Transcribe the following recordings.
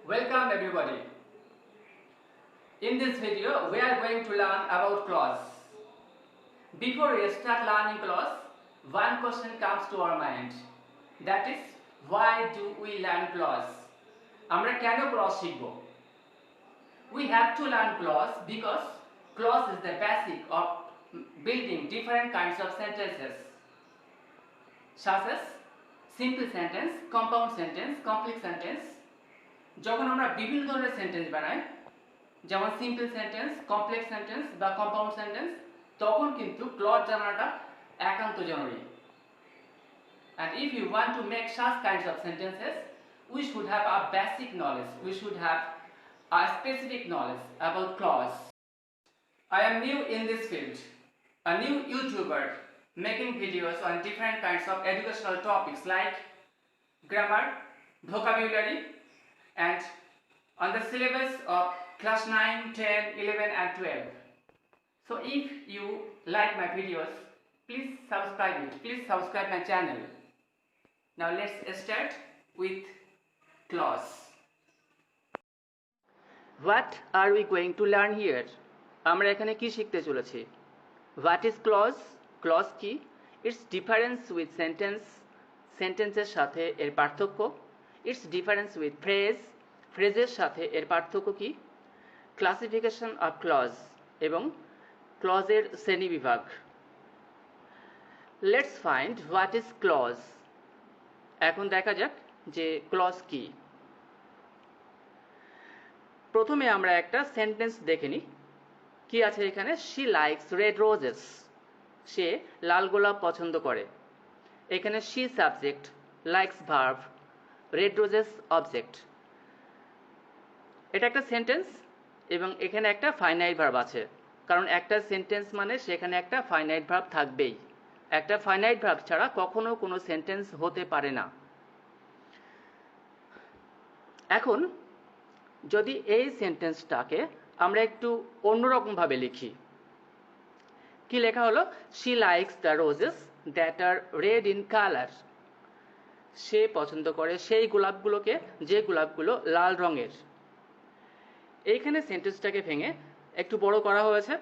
Welcome everybody. In this video we are going to learn about clause. Before we start learning clause, one question comes to our mind. That is, why do we learn clause? আমরা কেন clause শিখব? We have to learn clause because clause is the basic of building different kinds of sentences, such as simple sentence, compound sentence, complex sentence. যখন আমরা বিভিন্ন ধরনের sentence বানাই, যেমন simple sentence, complex sentence বা কম্পাউন্ড সেন্টেন্স, তখন কিন্তু clause জানাটা একান্ত জরুরি। And if you want to make such kinds of sentences, we should have a basic knowledge, we should have a specific knowledge about clause. I am new in this field, a new YouTuber making videos on different kinds of educational topics like grammar, vocabulary, and on the syllabus of class 9, 10, 11 and 12. So if you like my videos, please subscribe it. Please subscribe my channel. Now let's start with clause. What are we going to learn here? আমরা এখানে কি শিখতে চলেছি? What is clause? Clause কি? Its difference with sentence, সেন্টেন্সের সাথে এর পার্থক্য। Its difference with phrase, ফ্রেজের সাথে এর পার্থক্য কি? ক্লাসিফিকেশন অফ ক্লজ এবং ক্লজের শ্রেণীবিভাগ। Let's find what is clause. এখন দেখা যাক যে ক্লজ কি। প্রথমে আমরা একটা সেন্টেন্স দেখে নিই। কি আছে এখানে? She likes red roses. সে লাল গোলাপ পছন্দ করে। এখানে she subject, likes verb, red roses object. এটা একটা সেন্টেন্স এবং এখানে একটা ফাইনাইট ভার্ব আছে, কারণ একটা সেন্টেন্স মানে সেখানে একটা ফাইনাইট ভার্ব থাকবেই। একটা ফাইনাইট ভার্ব ছাড়া কখনো কোনো সেন্টেন্স হতে পারে না। এখন যদি এই সেন্টেন্সটাকে আমরা একটু অন্যরকমভাবে লিখি, কি লেখা হলো? She likes the roses that are red in colour. সে পছন্দ করে সেই গোলাপগুলোকে যে গোলাপগুলো লাল রঙের। এইখানে সেন্টেন্সটাকে ভেঙে একটু বড় করা হয়েছে।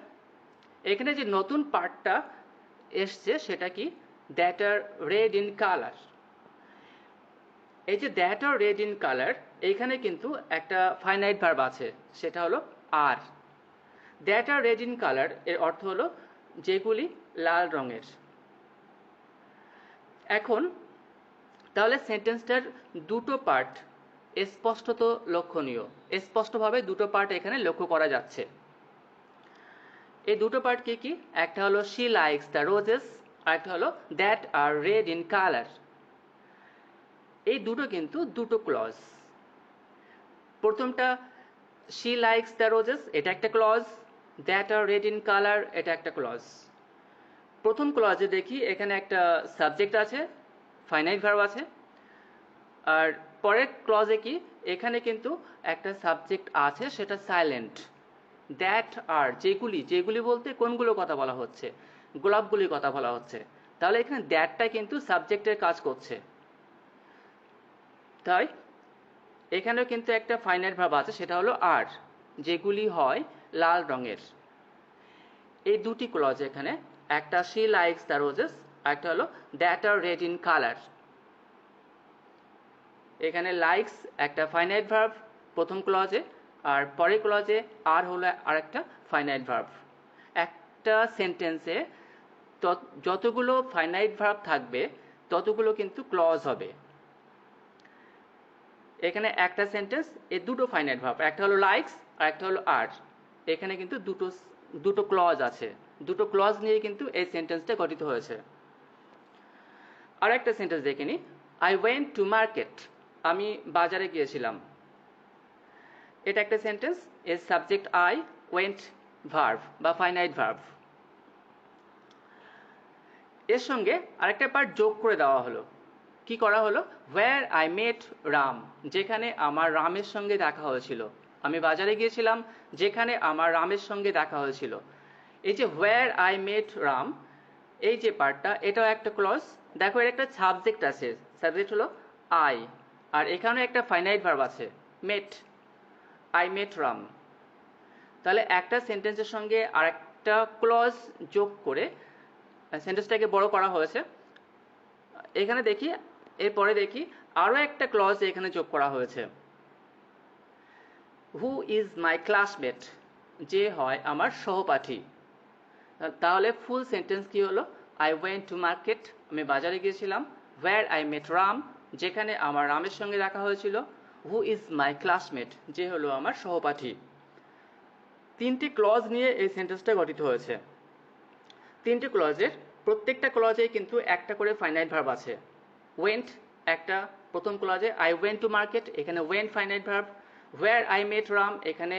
এখানে যে নতুন পার্টটা এসছে সেটা কি? That are red in colour. এই যে that are red in colour, এইখানে কিন্তু একটা ফাইনাইট ভার্ব আছে, সেটা হলো are. That are red in colour এর অর্থ হলো যেগুলি লাল রঙের। এখন তাহলে সেন্টেন্সটার দুটো পার্ট স্পষ্টত লক্ষণীয়, স্পষ্টভাবে দুটো পার্ট এখানে লক্ষ্য করা যাচ্ছে। এই দুটো পার্ট কি কি? একটা হলো শি লাইকস দ্য রোজেস, আর একটা হলো that are red in colour. এই দুটো কিন্তু দুটো ক্লজ। প্রথমটা শি লাইকস দ্য রোজেস, এটা একটা clause. That are red in colour, এটা একটা ক্লজ। প্রথম ক্লজে দেখি এখানে একটা সাবজেক্ট আছে, ফাইনাইট ভার্ব আছে। আর পরের ক্লজে কি? এখানে কিন্তু একটা সাবজেক্ট আছে, সেটা সাইলেন্ট। দ্যাট আর, যেগুলি, যেগুলি বলতে কোনগুলো কথা বলা হচ্ছে? গোলাপগুলির কথা বলা হচ্ছে। তাহলে এখানে দ্যাটটা কিন্তু সাবজেক্টের কাজ করছে। তাই এখানেও কিন্তু একটা ফাইনাইট ভার্ব আছে, সেটা হলো আর, যেগুলি হয় লাল রঙের। এই দুটি ক্লজ এখানে, একটা শি লাইকস দ্য রোজেস, একটা হলো that are red in colour. এখানে লাইকস একটা ফাইনাইট ভার্ব প্রথম ক্লজে, আর পরের ক্লজে আর হলো আরেকটা ফাইনাইট ভার্ব। একটা সেন্টেন্সে যতগুলো ফাইনাইট ভার্ব থাকবে ততগুলো কিন্তু ক্লজ হবে। এখানে একটা সেন্টেন্স, এ দুটো ফাইনাইট ভার্ব, একটা হলো লাইকস আর একটা হলো আর। এখানে কিন্তু দুটো ক্লজ আছে। দুটো ক্লজ নিয়ে কিন্তু এই সেন্টেন্সটা গঠিত হয়েছে। আর একটা সেন্টেন্স দেখে নিই। I went to market. আমি বাজারে গিয়েছিলাম। এটা একটা সেন্টেন্স, এর সাবজেক্ট আই, ওয়েন্ট ভার্ব বা ফাইনাইট ভার্ব। এর সঙ্গে আরেকটা পার্ট যোগ করে দেওয়া হলো। কি করা হলো? হোয়ার আই মেট রাম, যেখানে আমার রামের সঙ্গে দেখা হয়েছিল। আমি বাজারে গিয়েছিলাম যেখানে আমার রামের সঙ্গে দেখা হয়েছিল। এই যে হোয়ার আই মেট রাম, এই যে পার্টটা, এটাও একটা ক্লজ। দেখো এর একটা সাবজেক্ট আছে, সাবজেক্ট হলো আই, আর এখানেও একটা ফাইনাইট ভার্ব আছে, মেট। I met Ram. তাহলে একটা সেন্টেন্সের সঙ্গে আরেকটা ক্লজ যোগ করে সেন্টেন্সটাকে বড় করা হয়েছে। এখানে দেখি, এরপরে দেখি আরও একটা ক্লজ এখানে যোগ করা হয়েছে, হু ইজ মাই ক্লাসমেট, যে হয় আমার সহপাঠী। তাহলে ফুল সেন্টেন্স কি হলো, আই ওয়েন্ট টু মার্কেট, আমি বাজারে গিয়েছিলাম, ওয়্যার আই মেট রাম, যেখানে আমার রামের সঙ্গে দেখা হয়েছিল, হু ইজ মাই ক্লাসমেট, যে হলো আমার সহপাঠী। তিনটি ক্লজ নিয়ে এই সেন্টেন্সটা গঠিত হয়েছে। তিনটি ক্লজের প্রত্যেকটা ক্লজেই কিন্তু একটা করে ফাইনাইট ভার্ব আছে। ওয়েন্ট একটা প্রথম ক্লজে, আই ওয়েন্ট টু মার্কেট, এখানে went finite verb, where I met Ram, এখানে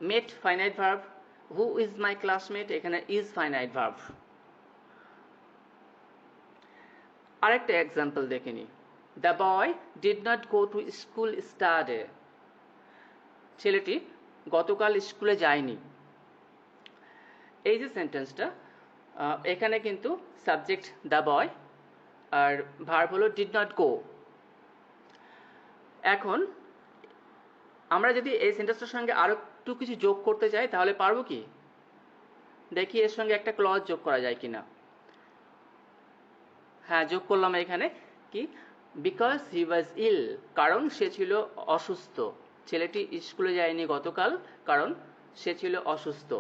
met finite verb, who is my classmate, এখানে ইজ ফাইনাইট ভার্ব। আরেকটা এক্সাম্পল দেখে নি, the boy did not go to school yesterday, ছেলেটি গতকাল স্কুলে যায়নি। এই যে সেন্টেন্সটা, এখানে কিন্তু সাবজেক্ট দ্য বয় আর ভার্ব হলো ডিড নট গো। এখন আমরা যদি এই সেন্টেন্সটার সঙ্গে আরো একটু কিছু যোগ করতে চাই তাহলে পারবো কি? দেখি এর সঙ্গে একটা ক্লজ যোগ করা যায় কিনা। হ্যাঁ, যোগ করলাম এখানে কি, বিকজ হি ওয়াজ ইল, কারণ সে ছিল অসুস্থ। ছেলেটি স্কুলে যায়নি গতকাল কারণ সে ছিল অসুস্থ।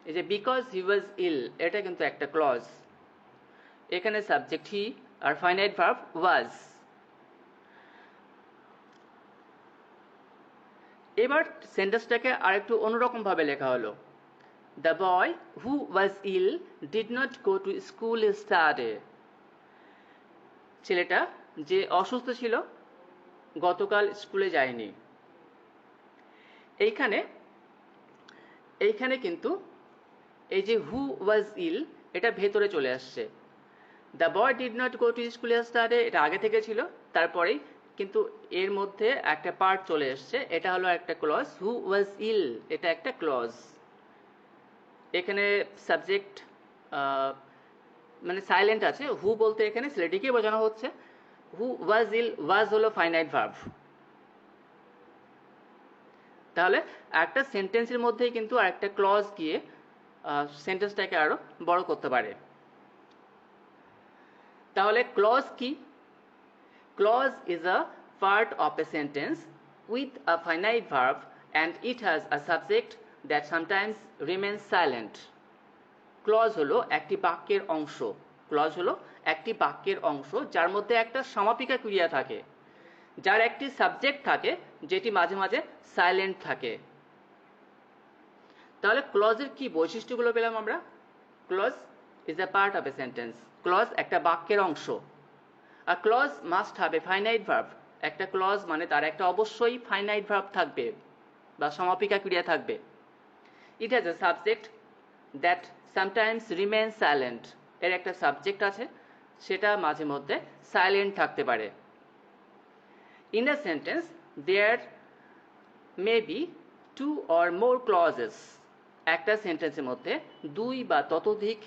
এই যে বিকজ হি ওয়াজ ইল, এটা কিন্তু একটা ক্লজ। এখানে সাবজেক্ট হি আর ফাইনাইট ভার্ব ওয়াজ। এবার সেন্টেন্সটাকে আরেকটু অন্যরকম ভাবে লেখা হলো, the boy who was ill did not go to school study, ছেলেটা যে অসুস্থ ছিল গতকাল স্কুলে যায়নি। এইখানে কিন্তু এই যে হু ওয়াজ ইল এটা ভেতরে চলে আসছে। The boy did not go to school স্টাডে এটা আগে থেকে ছিল, তারপরেই কিন্তু এর মধ্যে একটা পার্ট চলে এসছে, এটা হলো একটা ক্লজ। হু ওয়াজ ইল এটা একটা ক্লজ। এখানে সাবজেক্ট মানে সাইলেন্ট আছে, হু বলতে এখানে ছেলেটিকে বোঝানো হচ্ছে, হু ওয়াজ ইল, ওয়াজ হলো ফাইনাইট ভার্ব। তাহলে একটা সেন্টেন্সের মধ্যেই কিন্তু আরেকটা ক্লজ গিয়ে সেন্টেন্সটাকে আরো বড় করতে পারে। তাহলে ক্লজ কি? Clause is a part of a sentence with a finite verb and it has a subject that sometimes remains silent. Clause হলো একটি বাক্যের অংশ। Clause হলো একটি বাক্যের অংশ যার মধ্যে একটা সমাপিকা ক্রিয়া থাকে, যার একটি সাবজেক্ট থাকে যেটি মাঝে মাঝে সাইলেন্ট থাকে। তাহলে ক্লজের কি বৈশিষ্ট্যগুলো পেলাম আমরা? Clause is a part of a sentence. Clause একটা বাক্যের অংশ। A clause must have a finite verb. একটা ক্লজ মানে তার একটা অবশ্যই ফাইনাইট ভার্ব থাকবে বা সমাপিকা ক্রিয়া থাকবে। It has a subject that sometimes remains silent. এর একটা সাবজেক্ট আছে, সেটা মাঝে মধ্যে সাইলেন্ট থাকতে পারে। In a sentence there may be two or more clauses. একটা সেন্টেন্সের মধ্যে দুই বা ততোধিক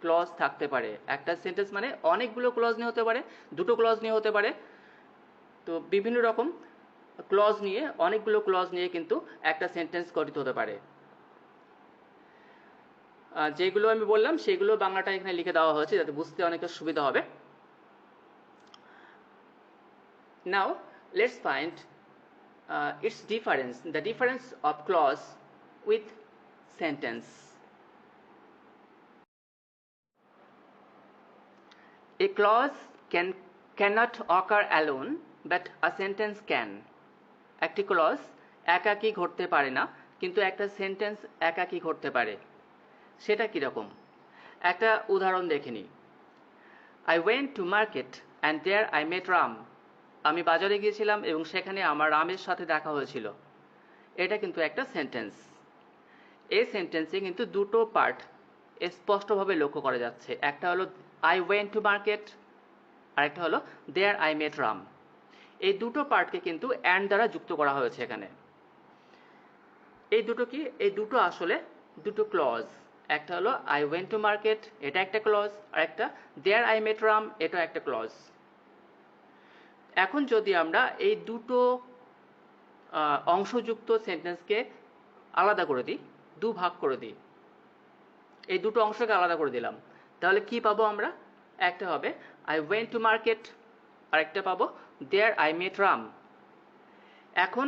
ক্লজ থাকতে পারে। একটা সেন্টেন্স মানে অনেকগুলো ক্লজ নিয়ে হতে পারে, দুটো ক্লজ নিয়ে হতে পারে। তো বিভিন্ন রকম ক্লজ নিয়ে, অনেকগুলো ক্লজ নিয়ে কিন্তু একটা সেন্টেন্স গঠিত হতে পারে। যেগুলো আমি বললাম সেগুলো বাংলাটা এখানে লিখে দেওয়া হয়েছে যাতে বুঝতে অনেকটা সুবিধা হবে। নাও let's find its difference, the difference of clause with sentence. A clause cannot occur alone, but a sentence can. একটি ক্লজ একাকী ঘটতে পারে না, কিন্তু একটা সেন্টেন্স একাকী ঘটতে পারে। সেটা কিরকম? একটা উদাহরণ দেখে নিই। I went to market and there I met Ram. আমি বাজারে গিয়েছিলাম এবং সেখানে আমার রামের সাথে দেখা হয়েছিল। এটা কিন্তু একটা সেন্টেন্স। এই সেন্টেন্সে কিন্তু দুটো পার্ট স্পষ্টভাবে লক্ষ্য করা যাচ্ছে। একটা হলো I went to market, আরেকটা হলো there I met Ram. এই দুটো পার্টকে কিন্তু and দ্বারা যুক্ত করা হয়েছে এখানে। এই দুটো কি? এই দুটো আসলে দুটো ক্লজ। একটা হলো I went to market, এটা একটা ক্লজ, আর একটা there I met Ram, এটা একটা ক্লজ। এখন যদি আমরা এই দুটো অংশযুক্ত সেন্টেন্সকে আলাদা করে দিই, ভাগ করে দিই, এই দুটো অংশকে আলাদা করে দিলাম, তাহলে কি পাবো আমরা? একটা হবে আই ওয়েন্ট টু মার্কেট, আর একটা পাবো দেয়ার আই মেট রাম। এখন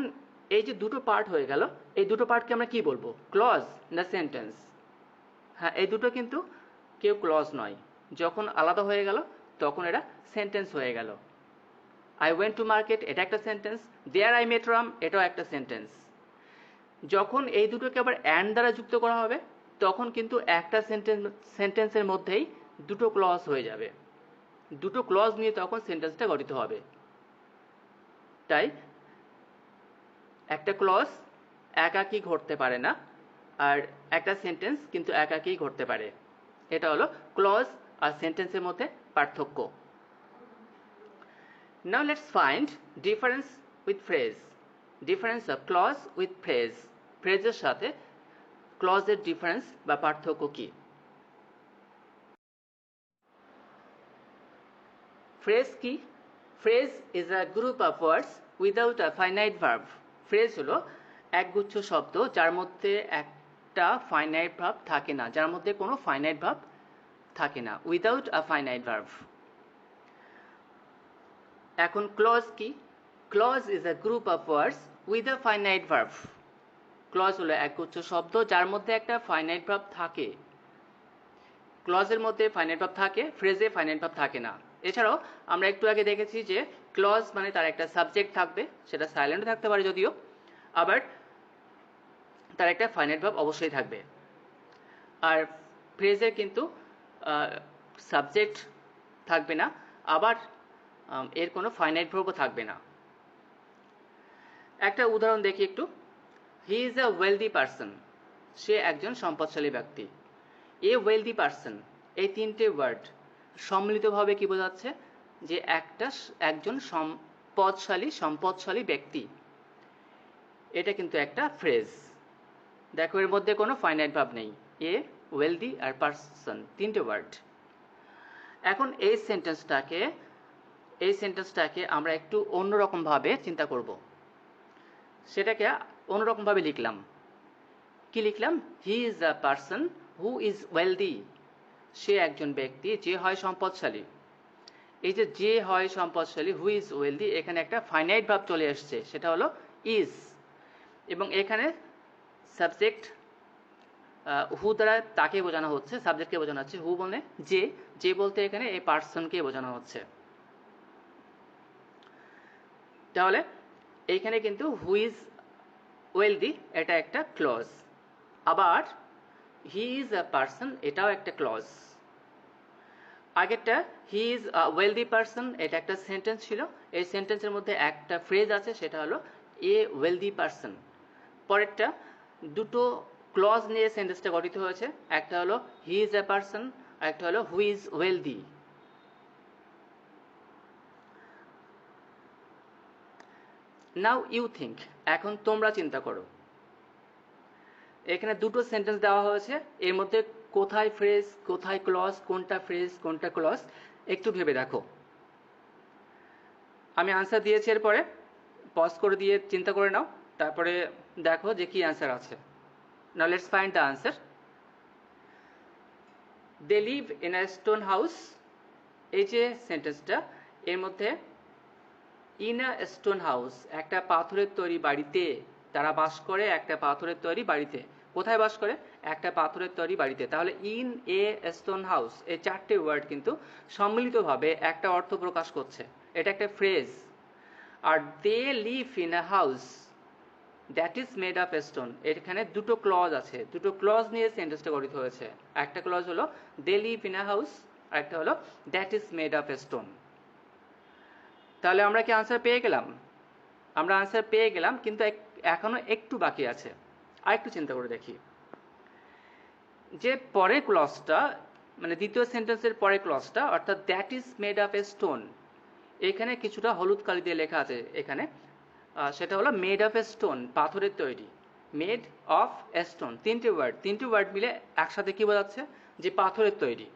এই যে দুটো পার্ট হয়ে গেল, এই দুটো পার্টকে আমরা কি বলবো, ক্লজ না সেন্টেন্স? হ্যাঁ, এই দুটো কিন্তু কেউ ক্লজ নয়, যখন আলাদা হয়ে গেল তখন এটা সেন্টেন্স হয়ে গেল। আই ওয়েন্ট টু মার্কেট এটা একটা sentence, there I met Ram এটাও একটা সেন্টেন্স। যখন এই দুটোকে আবার অ্যান্ড দ্বারা যুক্ত করা হবে তখন কিন্তু একটা সেন্টেন্সের মধ্যেই দুটো ক্লজ হয়ে যাবে, দুটো ক্লজ নিয়ে তখন সেন্টেন্সটা গঠিত হবে। তাই একটা ক্লজ একাকী ঘটতে পারে না, আর একটা সেন্টেন্স কিন্তু একাকী ঘটতে পারে। এটা হলো ক্লজ আর সেন্টেন্সের মধ্যে পার্থক্য। Now let's find difference with phrase. Difference of clause with phrase. ফ্রেজের সাথে ক্লজের ডিফারেন্স বা পার্থক্য কি? ফ্রেজ কি? Phrase is a group of words without a finite verb. Phrase হলো একগুচ্ছ শব্দ যার মধ্যে একটা ফাইনাইট ভার্ব থাকে না, যার মধ্যে কোনো ফাইনাইট ভার্ব থাকে না, উইদাউট আ ফাইনাইট ভার্ব। এখন ক্লজ কি? Clause is a group of words with a finite verb. Clause হলো একগুচ্ছ শব্দ যার মধ্যে একটা ফাইনাইট ভার্ব থাকে। ক্লজের মধ্যে ফাইনাইট ভার্ব থাকে, ফ্রেজে ফাইনাইট ভার্ব থাকে না। এছাড়াও আমরা একটু আগে দেখেছি যে ক্লজ মানে তার একটা সাবজেক্ট থাকবে, সেটা সাইলেন্ট থাকতে পারে যদিও, আবার তার একটা ফাইনাইট ভার্ব অবশ্যই থাকবে। আর ফ্রেজে কিন্তু সাবজেক্ট থাকবে না, আবার এর কোনো ফাইনাইট ভার্বও থাকবে না। একটা উদাহরণ দেখি একটু। He is a wealthy person, সে একজন সম্পদশালী ব্যক্তি। এ ওয়েলদি পারসন, এই তিনটে ওয়ার্ড সম্মিলিতভাবে কি বোঝাচ্ছে? যে একজন সম্পদশালী ব্যক্তি। এটা কিন্তু একটা ফ্রেজ। দেখো এর মধ্যে কোনো ফাইনাইট ভার্ব নেই, এ ওয়েলদি আর পারসন তিনটে ওয়ার্ড। এখন এই সেন্টেন্সটাকে আমরা একটু অন্যরকমভাবে চিন্তা করব। সেটাকে অন্যরকমভাবে লিখলাম। কি লিখলাম? He is a person who is wealthy, সে একজন ব্যক্তি যে হয় সম্পদশালী। এই যে হয় সম্পদশালী, হু ইজ ওয়েলদি, এখানে একটা ফাইনাইট ভার্ব চলে আসছে, সেটা হলো ইজ, এবং এখানে সাবজেক্ট হু দ্বারা তাকে বোঝানো হচ্ছে, সাবজেক্টকে বোঝানো হচ্ছে। হু বলে যে বলতে এখানে এই পার্সনকে বোঝানো হচ্ছে। তাহলে এইখানে কিন্তু হু ইজ ওয়েলদি এটা একটা ক্লজ, আবার হি ইজ আ পারসন এটাও একটা ক্লজ। আগেরটা হি ইজ আ ওয়েলদি পারসন এটা একটা সেন্টেন্স ছিল, এই সেন্টেন্সের মধ্যে একটা ফ্রেজ আছে, সেটা হলো এ ওয়েলদি পারসন। পরেরটা দুটো ক্লজ নিয়ে সেন্টেন্সটা গঠিত হয়েছে, একটা হলো হি ইজ আ পারসন, আর একটা হলো who is wealthy. Now you think, এখন তোমরা চিন্তা করো। এখানে দুটো সেন্টেন্স দেওয়া হয়েছে, এর মধ্যে কোথায় ফ্রেজ কোথায় ক্লজ, কোনটা ফ্রেজ কোনটা ক্লজ একটু ভেবে দেখো। আমি আনসার দিয়েছি, এরপরে পজ করে দিয়ে চিন্তা করে নাও, তারপরে দেখো যে কি আনসার আছে। Now let's find the answer. They live in a stone house, এই যে সেন্টেন্সটা, এর মধ্যে ইন আ স্টোন হাউস একটা পাথরের তৈরি বাড়িতে, তারা বাস করে একটা পাথরের তৈরি বাড়িতে। কোথায় বাস করে? একটা পাথরের তৈরি বাড়িতে। তাহলে ইন এ স্টোন হাউস এই চারটে ওয়ার্ড কিন্তু সম্মিলিতভাবে একটা অর্থ প্রকাশ করছে, এটা একটা ফ্রেজ। আর they live in a house that is made of stone, এখানে দুটো ক্লজ আছে, দুটো ক্লজ নিয়ে সেন্টেন্সটা গঠিত হয়েছে। একটা ক্লজ হলো দে লিভ ইন আ হাউস, আর একটা হলো that is made of stone. তাহলে আমরা কি আনসার পেয়ে গেলাম? আমরা আনসার পেয়ে গেলাম, কিন্তু এখনো একটু বাকি আছে। আর একটু চিন্তা করে দেখি, যে পরের ক্লজটা মানে দ্বিতীয় সেন্টেন্সের পরের ক্লজটা, অর্থাৎ that is made of A stone, এখানে কিছুটা হলুদ কালি দিয়ে লেখা আছে এখানে, সেটা হলো মেড অফ এ স্টোন, পাথরের তৈরি। মেড অফ এ স্টোন তিনটি ওয়ার্ড মিলে একসাথে কি বোঝাচ্ছে? যে পাথরের তৈরি।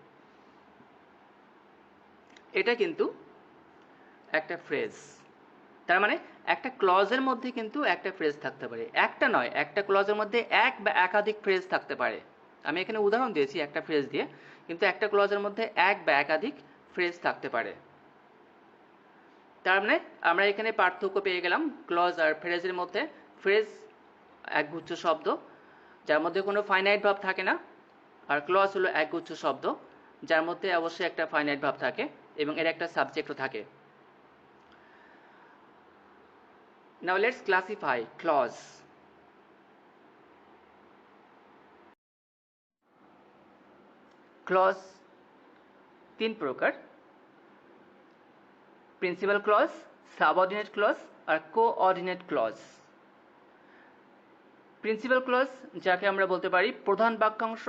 এটা কিন্তু একটা ফ্রেজ। তার মানে একটা ক্লজের মধ্যে কিন্তু একটা ফ্রেজ থাকতে পারে, একটা নয়, একটা ক্লজের মধ্যে এক বা একাধিক ফ্রেজ থাকতে পারে। আমি এখানে উদাহরণ দিয়েছি একটা ফ্রেজ দিয়ে, কিন্তু একটা ক্লজের মধ্যে এক বা একাধিক ফ্রেজ থাকতে পারে। তার মানে আমরা এখানে পার্থক্য পেয়ে গেলাম ক্লজ আর ফ্রেজের মধ্যে। ফ্রেজ একগুচ্ছ শব্দ যার মধ্যে কোনো ফাইনাইট ভাব থাকে না, আর ক্লজ হলো একগুচ্ছ শব্দ যার মধ্যে অবশ্যই একটা ফাইনাইট ভাব থাকে এবং এর একটা সাবজেক্টও থাকে। Now let's classify clause. Clause তিন প্রকার: প্রিন্সিপাল ক্লজ, সাবঅর্ডিনেট ক্লজ আর কোঅর্ডিনেট ক্লজ। প্রিন্সিপাল ক্লজ যাকে আমরা বলতে পারি প্রধান বাক্যাংশ,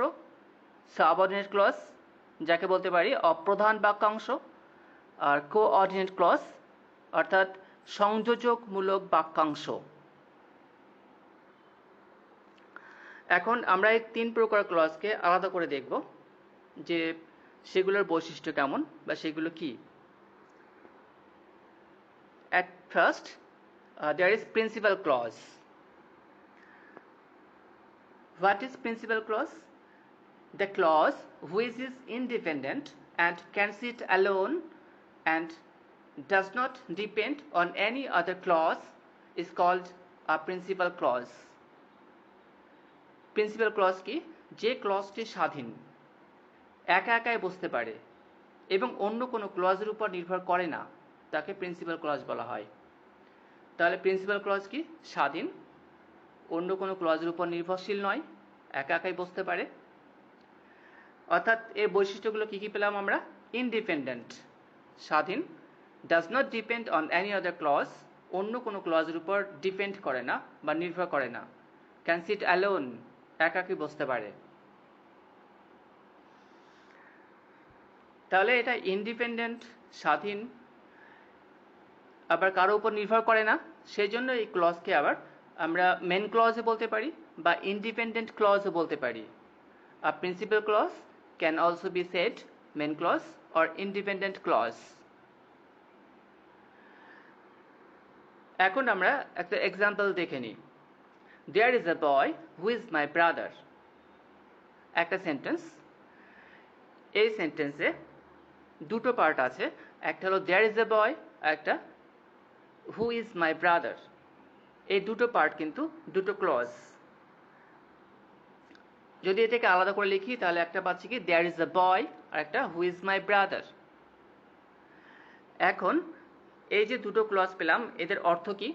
সাবঅর্ডিনেট ক্লজ যাকে বলতে পারি অপ্রধান বাক্যাংশ, আর কোঅর্ডিনেট ক্লজ অর্থাৎ সংযোজকমূলক বাক্যাংশ। এখন আমরা এই তিন প্রকার ক্লজকে আলাদা করে দেখব যে সেগুলোর বৈশিষ্ট্য কেমন বা সেগুলো কি। At first, there is principal clause. What is principal clause? The clause which is independent and can sit alone and does not depend on any other clause is called a principal clause. Principal clause কি? যে ক্লজটি স্বাধীন, একা একাই বসতে পারে এবং অন্য কোনো ক্লজের উপর নির্ভর করে না, তাকে প্রিন্সিপাল ক্লজ বলা হয়। তাহলে প্রিন্সিপাল ক্লজ কি? স্বাধীন, অন্য কোনো ক্লজের উপর নির্ভরশীল নয়, একা একাই বসতে পারে। অর্থাৎ এর বৈশিষ্ট্যগুলো কি কি পেলাম আমরা? ইন্ডিপেন্ডেন্ট, স্বাধীন, does not depend on any other clause, অন্য কোনো ক্লজের উপর ডিপেন্ড করে না বা নির্ভর করে না। ক্যান সিট অ্যালোন, একাকী বসতে পারে। তাহলে এটা ইন্ডিপেন্ডেন্ট, স্বাধীন, আবার কারো উপর নির্ভর করে না, সেই জন্য এই ক্লজকে আবার আমরা মেন ক্লজও বলতে পারি বা ইন্ডিপেন্ডেন্ট ক্লজও বলতে পারি। A principal clause can also be said main clause or independent clause. এখন আমরা একটা এক্সাম্পল দেখে নিই। There is a boy who is my brother, একটা সেন্টেন্স। এই সেন্টেন্সে দুটো পার্ট আছে, একটা হলো দেয়ার ইজ এ বয়, একটা হু ইজ মাই ব্রাদার। এই দুটো পার্ট কিন্তু দুটো ক্লজ। যদি এটাকে আলাদা করে লিখি তাহলে একটা পাচ্ছি কি দেয়ার ইজ এ বয় আর একটা হু ইজ মাই ব্রাদার। এখন এই যে দুটো ক্লজ পেলাম এদের অর্থ কি?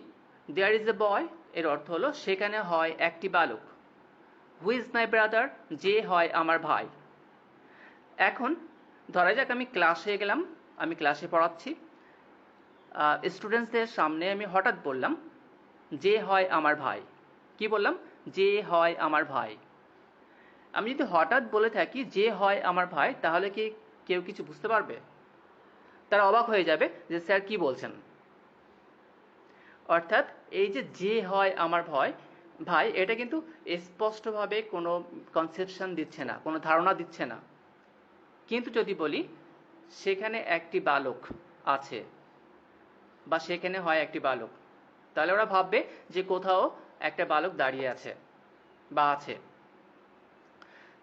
দেয়ার ইজ এ বয় এর অর্থ হলো সেখানে হয় একটি বালক। হু ইজ মাই ব্রাদার, যে হয় আমার ভাই। এখন ধরা যাক আমি ক্লাসে গেলাম, আমি ক্লাসে পড়াচ্ছি, স্টুডেন্টসদের সামনে আমি হঠাৎ বললাম যে হয় আমার ভাই। কি বললাম? যে হয় আমার ভাই। আমি যদি হঠাৎ বলে থাকি যে হয় আমার ভাই, তাহলে কি কেউ কিছু বুঝতে পারবে? তারা অবাক হয়ে যাবে যে স্যার কি বলছেন। অর্থাৎ এই যে হয় আমার ভাই, এটা কিন্তু স্পষ্টভাবে কোনো কনসেপশন দিচ্ছে না, কোনো ধারণা দিচ্ছে না। কিন্তু যদি বলি সেখানে একটি বালক আছে বা সেখানে হয় একটি বালক, তাহলে ওরা ভাববে যে কোথাও একটা বালক দাঁড়িয়ে আছে বা আছে।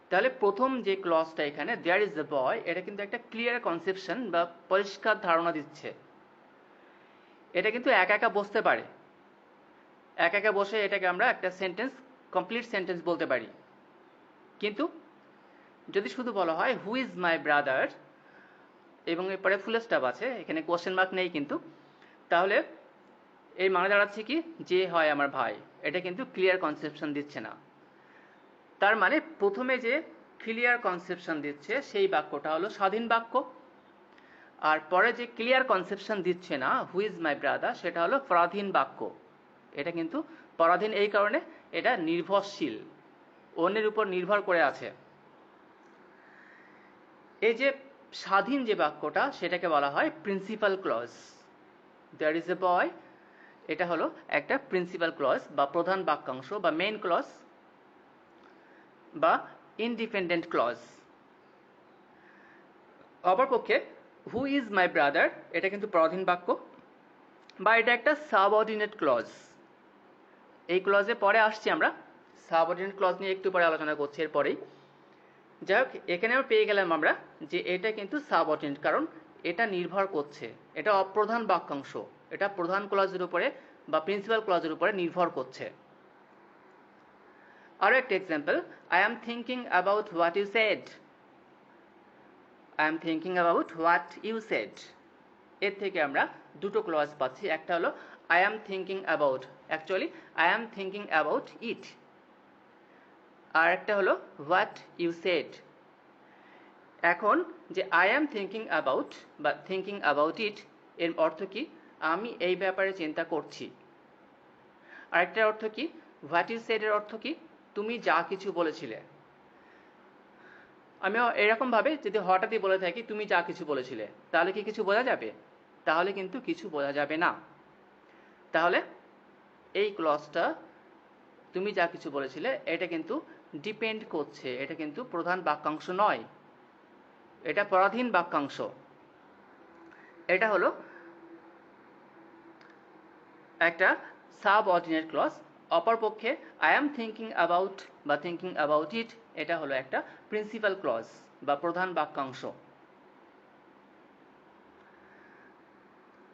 তাহলে প্রথম যে ক্লজটা এখানে দেয়ার ইজ এ বয়, এটা কিন্তু একটা ক্লিয়ার কনসেপশন বা পরিষ্কার ধারণা দিচ্ছে। এটা কিন্তু একা একা বসতে পারে, একা একা বসে এটাকে আমরা একটা সেন্টেন্স, কমপ্লিট সেন্টেন্স বলতে পারি। কিন্তু যদি শুধু বলা হয় হু ইজ মাই ব্রাদার এবং এরপরে ফুল স্টপ আছে, এখানে কোশ্চেন মার্ক নেই কিন্তু, তাহলে এই মানে দাঁড়াচ্ছে কি যে হয় আমার ভাই। এটা কিন্তু ক্লিয়ার কনসেপশন দিচ্ছে না। তার মানে প্রথমে যে ক্লিয়ার কনসেপশন দিচ্ছে সেই বাক্যটা হলো স্বাধীন বাক্য, আর পরে যে ক্লিয়ার কনসেপশন দিচ্ছে না হু ইজ মাই ব্রাদার, সেটা হলো পরাধীন বাক্য। এটা কিন্তু পরাধীন এই কারণে এটা নির্ভরশীল, অন্যের উপর নির্ভর করে আছে। এই যে স্বাধীন যে বাক্যটা সেটাকে বলা হয় principal clause. There is a boy, এটা হলো একটা প্রিন্সিপাল ক্লজ বা প্রধান বাক্যাংশ বা মেইন ক্লজ বা ইন্ডিপেন্ডেন্ট ক্লজ। অপরপক্ষে হু ইজ মাই ব্রাদার, এটা কিন্তু পরাধীন বাক্য, বা এটা একটা সাবঅর্ডিনেট ক্লজ। এই ক্লজে পরে আসছি আমরা, সাবঅর্ডিনেট ক্লজ নিয়ে একটু পরে আলোচনা করছি এরপরেই। যাই হোক, এখানে আমরা পেয়ে গেলাম আমরা যে এটা কিন্তু সাবঅর্ডিনেট, কারণ এটা নির্ভর করছে, এটা অপ্রধান বাক্যাংশ, এটা প্রধান ক্লজের উপরে বা প্রিন্সিপাল ক্লজের উপরে নির্ভর করছে। আরও একটা example, I am thinking about what you said. I am thinking about what you said, এর থেকে আমরা দুটো ক্লজ পাচ্ছি। একটা হলো I am thinking about, actually I am thinking about it, আর একটা হলো হোয়াট ইউ সেড। এখন যে আই এম থিঙ্কিং অ্যাবাউট বা থিঙ্কিং অ্যাবাউট ইট, এর অর্থ কি? আমি এই ব্যাপারে চিন্তা করছি। আরেকটার অর্থ কি? হোয়াট ইউ সেড এর অর্থ কি? তুমি যা কিছু বলেছিলে। আমি এরকমভাবে যদি হঠাৎই বলে থাকি তুমি যা কিছু বলেছিলে, তাহলে কি কিছু বোঝা যাবে? তাহলে কিন্তু কিছু বোঝা যাবে না। তাহলে এই ক্লজটা তুমি যা কিছু বলেছিলে এটা কিন্তু ডিপেন্ড করছে, এটা কিন্তু প্রধান বাক্যাংশ নয়, এটা পরাধীন বাক্যাংশ। এটা হলো একটা সাবঅর্ডিনেট ক্লজ। অপরপক্ষে আই এম থিঙ্কিং অ্যাবাউট বা থিঙ্কিং অ্যাবাউট ইট, এটা হলো একটা প্রিন্সিপাল ক্লজ বা প্রধান বাক্যাংশ।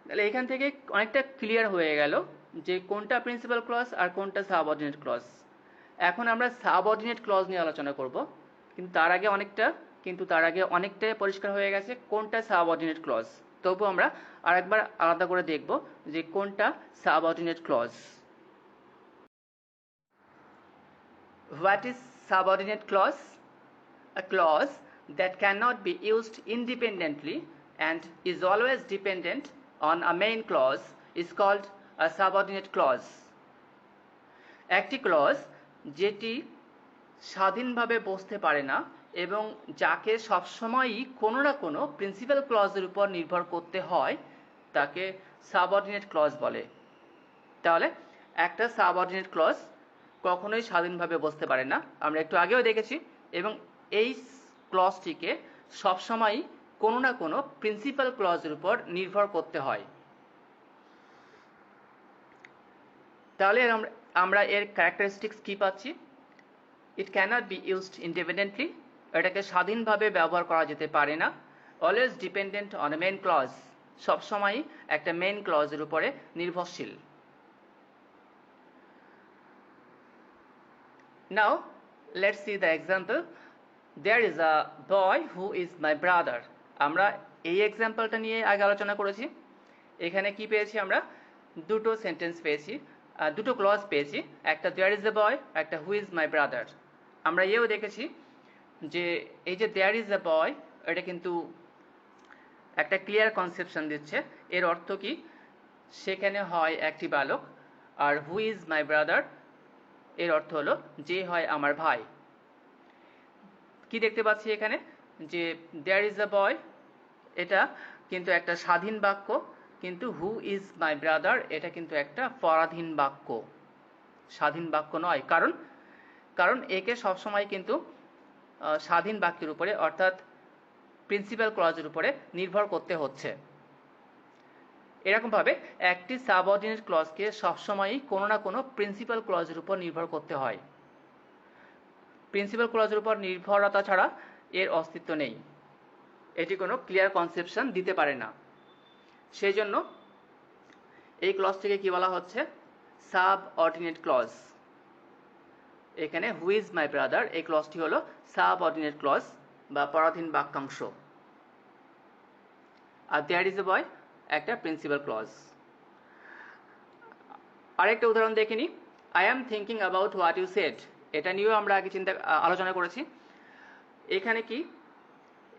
তাহলে এখান থেকে অনেকটা ক্লিয়ার হয়ে গেল যে কোনটা প্রিন্সিপাল ক্লজ আর কোনটা সাবঅর্ডিনেট ক্লজ। এখন আমরা সাবঅর্ডিনেট ক্লজ নিয়ে আলোচনা করব, কিন্তু তার আগে অনেকটাই পরিষ্কার হয়ে গেছে কোনটা সাবঅর্ডিনেট ক্লজ। তবু আমরা আরেকবার আলাদা করে দেখব যে কোনটা subordinate clause. What is subordinate clause? A clause that cannot be used independently and is always dependent on a main clause is called a subordinate clause. একটি ক্লজ যেটি স্বাধীনভাবে বসতে পারে না এবং যাকে সবসময়ই কোনো না কোনো প্রিন্সিপাল ক্লজের উপর নির্ভর করতে হয় তাকে সাবঅর্ডিনেট ক্লজ বলে। তাহলে একটা সাবঅর্ডিনেট ক্লজ কখনোই স্বাধীনভাবে বসতে পারে না, আমরা একটু আগেও দেখেছি, এবং এই ক্লজটিকে সবসময়ই কোনো না কোনো প্রিন্সিপাল ক্লজের উপর নির্ভর করতে হয়। তাহলে আমরা এর ক্যারেক্টারিস্টিক্স কি পাচ্ছি? It cannot be used independently, এটাকে স্বাধীনভাবে ব্যবহার করা যেতে পারে না। Always dependent on a main clause, সবসময়ই একটা মেইন ক্লজের উপরে নির্ভরশীল। Now let's see the example. There is a boy who is my brother. আমরা এই এক্সাম্পলটা নিয়ে আগে আলোচনা করেছি। এখানে কি পেয়েছি আমরা? দুটো সেন্টেন্স পেয়েছি, দুটো ক্লজ পেয়েছি, একটা there is a boy, একটা who is my brother। আমরা এও দেখেছি যে এই যে there is a boy, এটা কিন্তু একটা ক্লিয়ার কনসেপশন দিচ্ছে। এর অর্থ কি? সেখানে হয় একটি বালক, আর who is my brother এর অর্থ হলো যে হয় আমার ভাই। কি দেখতে পাচ্ছি এখানে? যে there is a boy, এটা কিন্তু একটা স্বাধীন বাক্য, কিন্তু who is my brother এটা কিন্তু একটা পরাধীন বাক্য, স্বাধীন বাক্য নয়। কারণ একে সবসময় কিন্তু স্বাধীন বাক্যের উপরে অর্থাৎ প্রিন্সিপাল ক্লজের উপরে নির্ভর করতে হচ্ছে। এরকমভাবে একটি সাবঅর্ডিনেট ক্লজকে সবসময়ই কোনো না কোনো প্রিন্সিপাল ক্লজের উপর নির্ভর করতে হয়। প্রিন্সিপাল ক্লজের উপর নির্ভরতা ছাড়া এর অস্তিত্ব নেই, এটি কোনো ক্লিয়ার কনসেপশন দিতে পারে না। সেই জন্য এই ক্লজটিকে কি বলা হচ্ছে? Subordinate clause. এখানে হু ইজ মাই ব্রাদার এই ক্লজটি হলো সাবঅর্ডিনেট ক্লজ বা পরাধীন বাক্যাংশ, আর দেয়ার ইজ এ বয় একটা প্রিন্সিপাল ক্লজ। আরেকটা উদাহরণ দেখে নিই, I am thinking about what you said, এটা নিয়েও আমরা আগে আলোচনা করেছি। এখানে কি?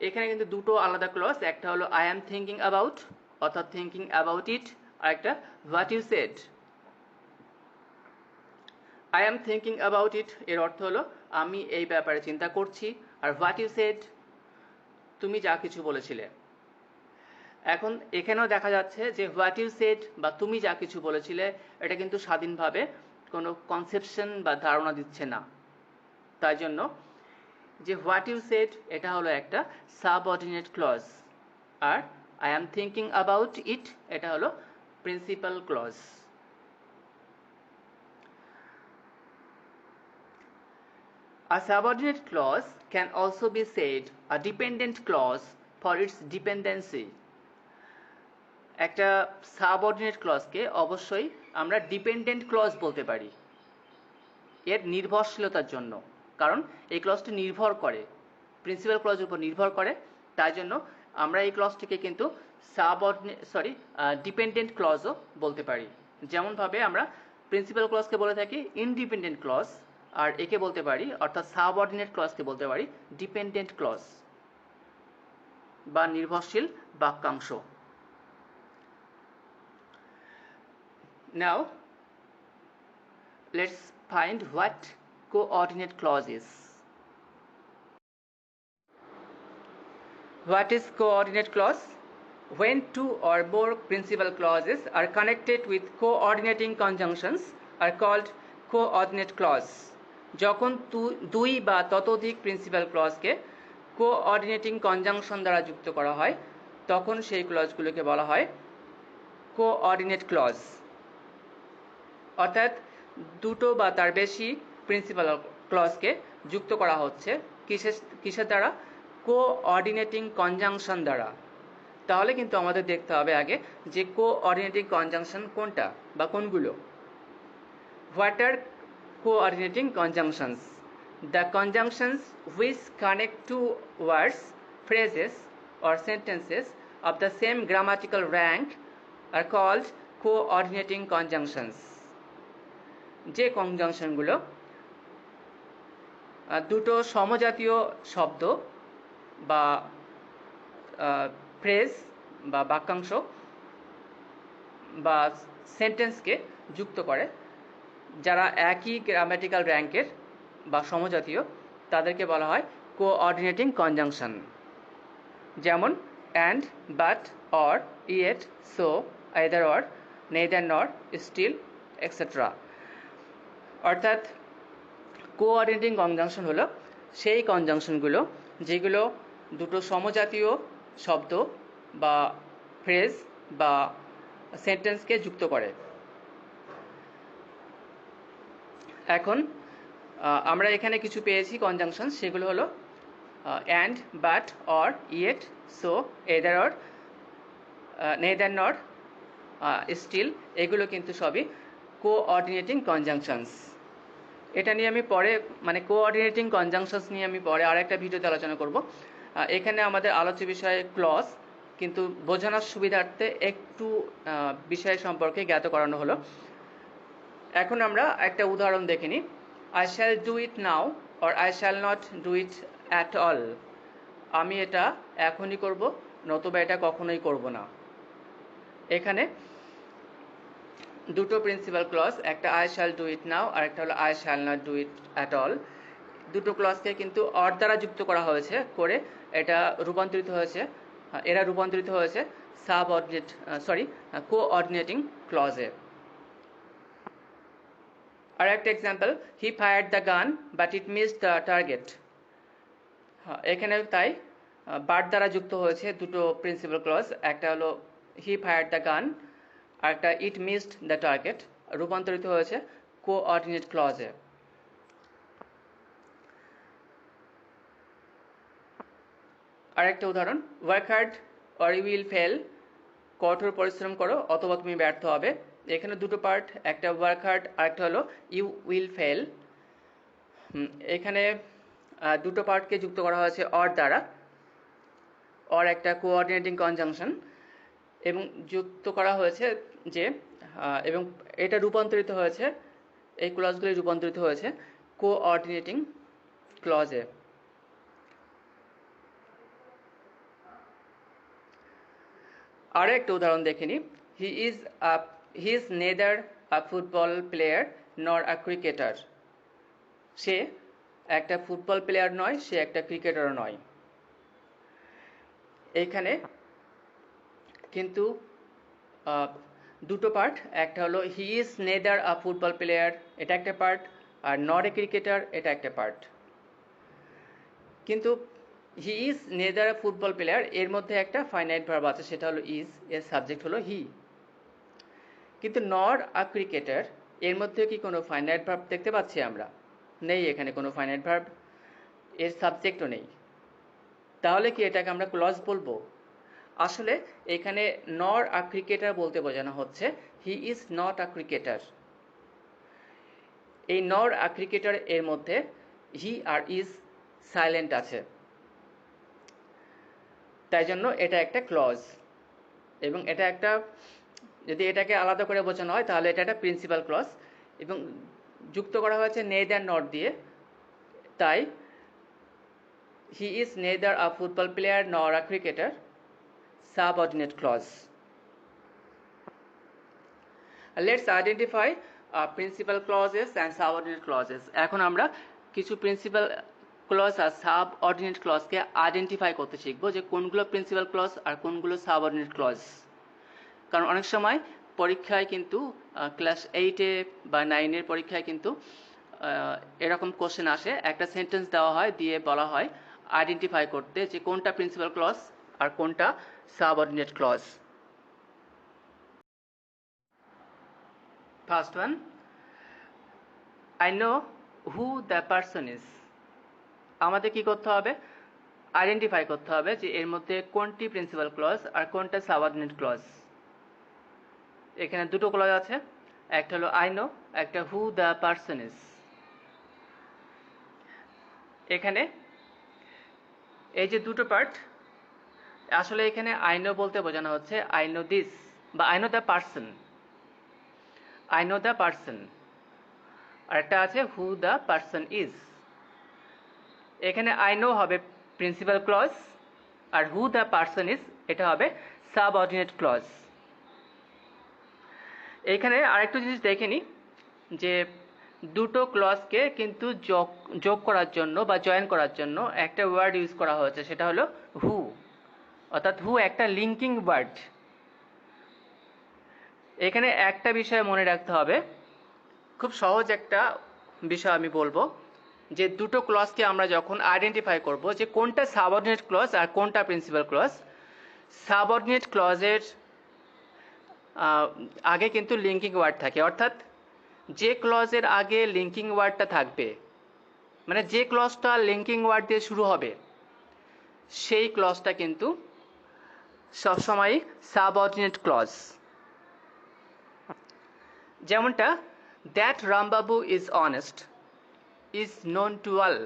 এখানে কিন্তু দুটো আলাদা ক্লজ, একটা হলো আই এম থিঙ্কিং অ্যাবাউট অর্থাৎ থিঙ্কিং অ্যাবাউট ইট, আর একটা what you said. I am thinking about it এর অর্থ হলো আমি এই ব্যাপারে চিন্তা করছি, আর হোয়াট ইউ সেড তুমি যা কিছু বলেছিলে। এখন এখানেও দেখা যাচ্ছে যে হোয়াট ইউ সেড বা তুমি যা কিছু বলেছিলে এটা কিন্তু স্বাধীনভাবে কোনো কনসেপশন বা ধারণা দিচ্ছে না। তাই জন্য যে হোয়াট ইউ সেড এটা হলো একটা সাবঅর্ডিনেট ক্লজ, আর I am thinking about it এটা হলো principal clause. A subordinate clause can also be said a dependent clause for its dependency. একটা সাবঅর্ডিনেট ক্লজকে অবশ্যই আমরা ডিপেন্ডেন্ট ক্লজ বলতে পারি এর নির্ভরশীলতার জন্য, কারণ এই ক্লজটি নির্ভর করে প্রিন্সিপাল ক্লজের উপর নির্ভর করে, তাই জন্য আমরা এই ক্লজটিকে কিন্তু ডিপেন্ডেন্ট ক্লজও বলতে পারি। যেমনভাবে আমরা প্রিন্সিপাল ক্লজকে বলে থাকি ইনডিপেন্ডেন্ট ক্লজ, আর একে বলতে পারি অর্থাৎ সাবঅর্ডিনেট ক্লজকে বলতে পারি ডিপেন্ডেন্ট ক্লজ বা নির্ভরশীল বাক্যাংশ। Now let's find what coordinate clause is. What is coordinate clause? When two or more principal clauses are connected with coordinating conjunctions are called coordinate clause. যখন দুই বা ততোধিক প্রিন্সিপাল ক্লজকে কোঅর্ডিনেটিং কনজাংশন দ্বারা যুক্ত করা হয় তখন সেই ক্লজগুলোকে বলা হয় কোঅর্ডিনেট ক্লজ। অর্থাৎ দুটো বা তার বেশি প্রিন্সিপাল ক্লজকে যুক্ত করা হচ্ছে কিসের দ্বারা? কোঅর্ডিনেটিং কনজাংশন দ্বারা। তাহলে কিন্তু আমাদের দেখতে হবে আগে যে কোঅর্ডিনেটিং কনজাংশন কোনটা বা কোনগুলো। What are coordinating conjunctions? The conjunctions which connect two words, phrases or sentences of the same grammatical rank are called coordinating conjunctions. যে কনজাংশনগুলো দুটো সমজাতীয় শব্দ বা ফ্রেজ বা বাক্যাংশ বা সেন্টেন্সকে যুক্ত করে, যারা একই গ্রামাটিক্যাল র্যাঙ্কের বা সমজাতীয়, তাদেরকে বলা হয় কোঅর্ডিনেটিং কনজাংশন। যেমন and, but, or, yet, so, either or, neither নর, স্টিল, এক্সেট্রা। অর্থাৎ কোঅর্ডিনেটিং কনজাংশন হলো সেই কনজাংশনগুলো যেগুলো দুটো সমজাতীয় শব্দ বা ফ্রেজ বা সেন্টেন্সকে যুক্ত করে। এখন আমরা এখানে কিছু পেয়েছি কনজাংশন, সেগুলো হলো and, but, or, yet, so, either or, neither nor, still. এগুলো কিন্তু সবই কোঅর্ডিনেটিং কনজাংশনস। এটা নিয়ে আমি পরে কোঅর্ডিনেটিং কনজাংশনস নিয়ে আমি পরে আর একটা ভিডিওতে আলোচনা করব। এখানে আমাদের আলোচ্য বিষয় ক্লজ, কিন্তু বোঝানোর সুবিধার্থে একটু বিষয় সম্পর্কে জ্ঞাত করানো হলো। এখন আমরা একটা উদাহরণ দেখে নিই। I shall do it now or I shall not do it at all. আমি এটা এখনই করব, নতুবা এটা কখনোই করব না। এখানে দুটো প্রিন্সিপাল ক্লজ, একটা আই শ্যাল ডু ইট নাও আর একটা হলো I shall not do it at all. দুটো ক্লজকে কিন্তু অর দ্বারা যুক্ত করা হয়েছে, করে এরা রূপান্তরিত হয়েছে কোঅর্ডিনেটিং ক্লজে। আর একটা example, he fired the gun but it missed the target. এখানে তাই বাট দ্বারা যুক্ত হয়েছে দুটো প্রিন্সিপাল ক্লজ, একটা হলো হি ফায়ার্ড দ্য গান আর একটা ইট মিসড দ্য টার্গেট, রূপান্তরিত হয়েছে কোঅর্ডিনেট ক্লজে। আর একটা উদাহরণ, work hard or you will fail. কঠোর পরিশ্রম করো অথবা তুমি ব্যর্থ হবে। এখানে দুটো পার্ট, একটা ওয়ার্ক হার্ড আর একটা হলো ইউ উইল ফেল। এখানে দুটো পার্টকে যুক্ত করা হয়েছে অর দ্বারা, অর একটা কোঅর্ডিনেটিং কনজাংশন, এবং যুক্ত করা হয়েছে যে এবং এটা রূপান্তরিত হয়েছে, এই ক্লজগুলি রূপান্তরিত হয়েছে কোঅর্ডিনেটিং ক্লজে। আর একটা উদাহরণ দেখে নিই। He is neither a football player nor a cricketer. সে একটা ফুটবল প্লেয়ার নয়, সে একটা ক্রিকেটারও নয়। এইখানে কিন্তু দুটো পার্ট, একটা হলো he is neither a football player, এটা একটা পার্ট, আর নট এ ক্রিকেটার, এটা একটা পার্ট। কিন্তু he is neither a football player এর মধ্যে একটা ফাইনাইট ভার্ব আছে, সেটা হলো ইজ, এর সাবজেক্ট হলো হি। কিন্তু নর আ ক্রিকেটার এর মধ্যে কি কোনো ফাইনাইট ভার্ব দেখতে পাচ্ছি আমরা? নেই, এখানে কোনো ফাইনাইট ভার্ব, এর সাবজেক্টও নেই। তাহলে কি এটাকে আমরা ক্লজ বলবো? আসলে এখানে নর আ ক্রিকেটার বলতে বোঝানো হচ্ছে he is not a cricketer. এই নর আ ক্রিকেটার এর মধ্যে হি আর ইজ সাইলেন্ট আছে, তাই জন্য এটা একটা ক্লজ। এবং এটা একটা, যদি এটাকে আলাদা করে বোঝানো হয় তাহলে এটা একটা প্রিন্সিপাল ক্লজ, এবং যুক্ত করা হয়েছে নেদার নট দিয়ে। তাই he is neither a football player nor a cricketer, subordinate clause. Let's identify principal clauses and subordinate clauses. এখন আমরা কিছু প্রিন্সিপাল ক্লজ আর সাবঅর্ডিনেট ক্লজকে আইডেন্টিফাই করতে শিখবো, যে কোনগুলো প্রিন্সিপাল ক্লজ আর কোনগুলো সাবঅর্ডিনেট ক্লজ। কারণ অনেক সময় পরীক্ষায় কিন্তু ক্লাস 8-এ বা 9-এর পরীক্ষায় কিন্তু এরকম কোশ্চেন আসে, একটা সেন্টেন্স দেওয়া হয়, দিয়ে বলা হয় আইডেন্টিফাই করতে যে কোনটা প্রিন্সিপাল ক্লজ আর কোনটা subordinate clause. First one, I know who the person is. আমাদের কি করতে হবে? আইডেন্টিফাই করতে হবে যে এর মধ্যে কোনটি প্রিন্সিপাল ক্লজ আর কোনটা সাবঅর্ডিনেট ক্লজ। এখানে দুটো ক্লজ আছে, একটা হলো আই নো, একটা হু দ্য পারসন ইজ। এখানে এই যে দুটো পার্ট, আসলে এখানে আই নো বলতে বোঝানো হচ্ছে আই নো দিস বা I know the person, I know the person. আর একটা আছে হু দ্য পারসন ইজ। এখানে আই নো হবে প্রিন্সিপাল ক্লজ আর হু দ্য পারসন ইজ এটা হবে সাবঅর্ডিনেট ক্লজ। এইখানে আরেকটু জিনিস দেখে নিই, যে দুটো ক্লজকে কিন্তু যোগ করার জন্য বা জয়েন করার জন্য একটা ওয়ার্ড ইউজ করা হয়েছে, সেটা হলো হু। অর্থাৎ হু একটা লিঙ্কিং ওয়ার্ড। এখানে একটা বিষয় মনে রাখতে হবে, খুব সহজ একটা বিষয় আমি বলবো, যে দুটো ক্লজকে আমরা যখন আইডেন্টিফাই করব যে কোনটা সাবঅর্ডিনেট ক্লজ আর কোনটা প্রিন্সিপাল ক্লজ, সাবঅর্ডিনেট ক্লজের আগে কিন্তু লিঙ্কিং ওয়ার্ড থাকে। অর্থাৎ যে ক্লজের আগে লিঙ্কিং ওয়ার্ডটা থাকবে, মানে যে ক্লজটা লিঙ্কিং ওয়ার্ড দিয়ে শুরু হবে, সেই ক্লজটা কিন্তু সবসময় সাবঅর্ডিনেট ক্লজ। যেমনটা that Rambabu is honest is known to all.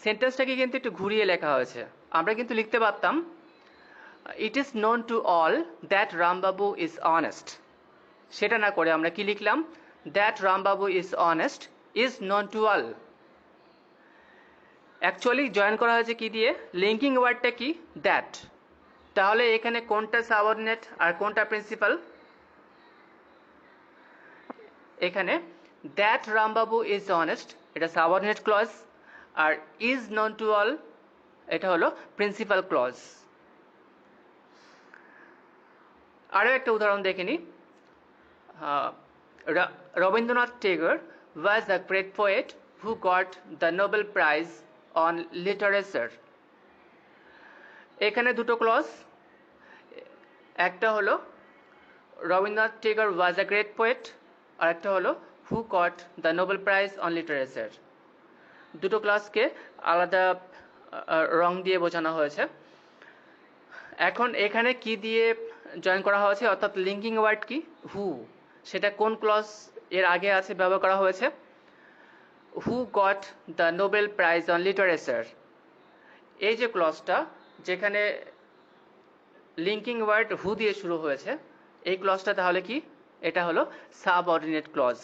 সেন্টেন্সটাকে কিন্তু একটু ঘুরিয়ে লেখা হয়েছে। আমরা কিন্তু লিখতে পারতাম it is known to all that Rambabu is honest. সেটা না করে আমরা কি লিখলাম? That Rambabu is honest is known to all. Actually join করা হয়েছে কি দিয়ে? লিঙ্কিং ওয়ার্ডটা কি? দ্যাট। তাহলে এখানে কোনটা সাবঅর্ডিনেট আর কোনটা প্রিন্সিপাল? এখানে দ্যাট রামবাবু ইজ অনেস্ট এটা সাবঅর্ডিনেট ক্লজ, আর ইজ নোন টু অল এটা হলো প্রিন্সিপাল ক্লজ। আরও একটা উদাহরণ দেখে নিই। Rabindranath Tagore was a great poet who got the Nobel Prize on Literature. এখানে দুটো ক্লজ, একটা হলো Rabindranath Tagore was a great poet আর একটা হলো who got the Nobel Prize on Literature। দুটো ক্লজকে আলাদা রং দিয়ে বোঝানো হয়েছে। এখন এখানে কি দিয়ে জয়েন করা হয়েছে? অর্থাৎ লিঙ্কিং ওয়ার্ড কি? হু। সেটা কোন ক্লজ এর আগে আছে ব্যবহার করা হয়েছে? হু got the Nobel prize on literature. এই যে ক্লজটা, যেখানে লিঙ্কিং ওয়ার্ড হু দিয়ে শুরু হয়েছে, এই ক্লজটা তাহলে কি? এটা হলো সাবঅর্ডিনেট ক্লজ।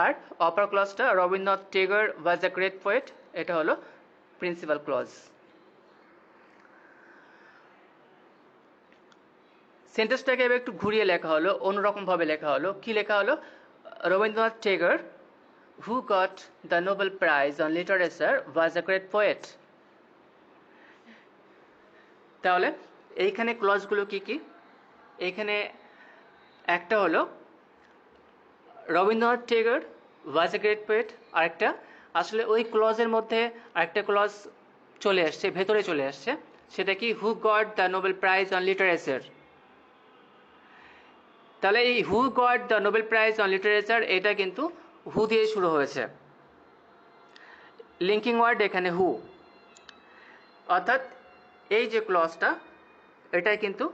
আর অপর ক্লজটা Rabindranath Tagore was a great poet, এটা হলো প্রিন্সিপাল ক্লজ। সেন্টেন্সটাকে এবার একটু ঘুরিয়ে লেখা হলো, অন্যরকমভাবে লেখা হলো। কি লেখা হলো? Rabindranath Tagore who got the Nobel Prize on Literature was a great poet. তাহলে এইখানে ক্লজগুলো কি কি? এইখানে একটা হলো Rabindranath Tagore was a great poet, আরেকটা আসলে ওই ক্লজের মধ্যে আরেকটা ক্লজ চলে আসছে, ভেতরে চলে আসছে, সেটা কি? who got the Nobel Prize on Literature। তাহলে এই হু got the Nobel prize on literature এটা কিন্তু হু দিয়ে শুরু হয়েছে, লিঙ্কিং ওয়ার্ড এখানে হু, অর্থাৎ এই যে ক্লজটা এটাই কিন্তু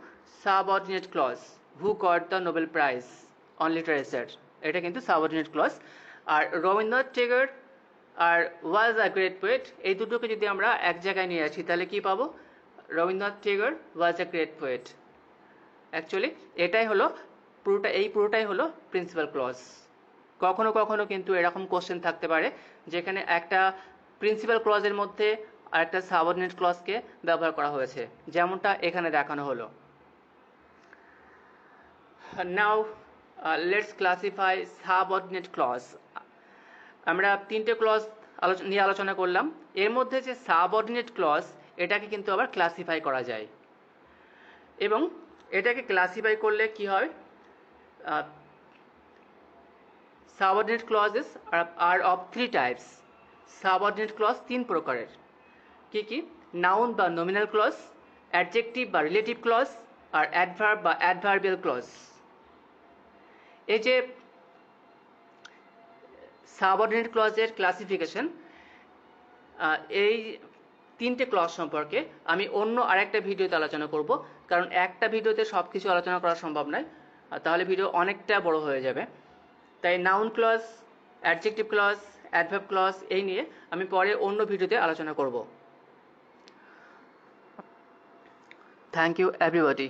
subordinate clause. Who got the Nobel prize on literature এটা কিন্তু সাবঅর্ডিনেট ক্লজ। আর রবীন্দ্রনাথ টেগর আর ওয়াজ আ গ্রেট পোয়েট এই দুটোকে যদি আমরা এক জায়গায় নিয়ে আসি তাহলে কি পাবো? Rabindranath Tagore was a great poet. Actually এটাই হলো পুরোটাই হলো প্রিন্সিপাল ক্লজ। কখনো কখনো কিন্তু এরকম কোশ্চেন থাকতে পারে যেখানে একটা প্রিন্সিপাল ক্লজের মধ্যে আর একটা সাবঅর্ডিনেট ক্লজকে ব্যবহার করা হয়েছে, যেমনটা এখানে দেখানো হলো। Now let's classify subordinate clause. আমরা তিনটে ক্লজ নিয়ে আলোচনা করলাম, এর মধ্যে যে সাবঅর্ডিনেট ক্লজ এটাকে কিন্তু আবার ক্লাসিফাই করা যায়, এবং এটাকে ক্লাসিফাই করলে কি হয়? Subordinate clauses are of three types. Subordinate clause তিন প্রকারের। কি কি? নাউন বা নমিনাল ক্লজ, অ্যাডজেক্টিভ বা রিলেটিভ ক্লজ, আর অ্যাডভার্ব বা অ্যাডভার্বিয়াল ক্লজ। এই যে সাবঅর্ডিনেট ক্লজের ক্লাসিফিকেশন, এই তিনটে ক্লজ সম্পর্কে আমি অন্য আরেকটা ভিডিওতে আলোচনা করব, কারণ একটা ভিডিওতে সব কিছু আলোচনা করা সম্ভব নয়, তাহলে ভিডিও অনেকটা বড় হয়ে যাবে। তাই noun clause, adjective clause, adverb clause এই নিয়ে আমি পরে অন্য ভিডিওতে আলোচনা করব। Thank you everybody.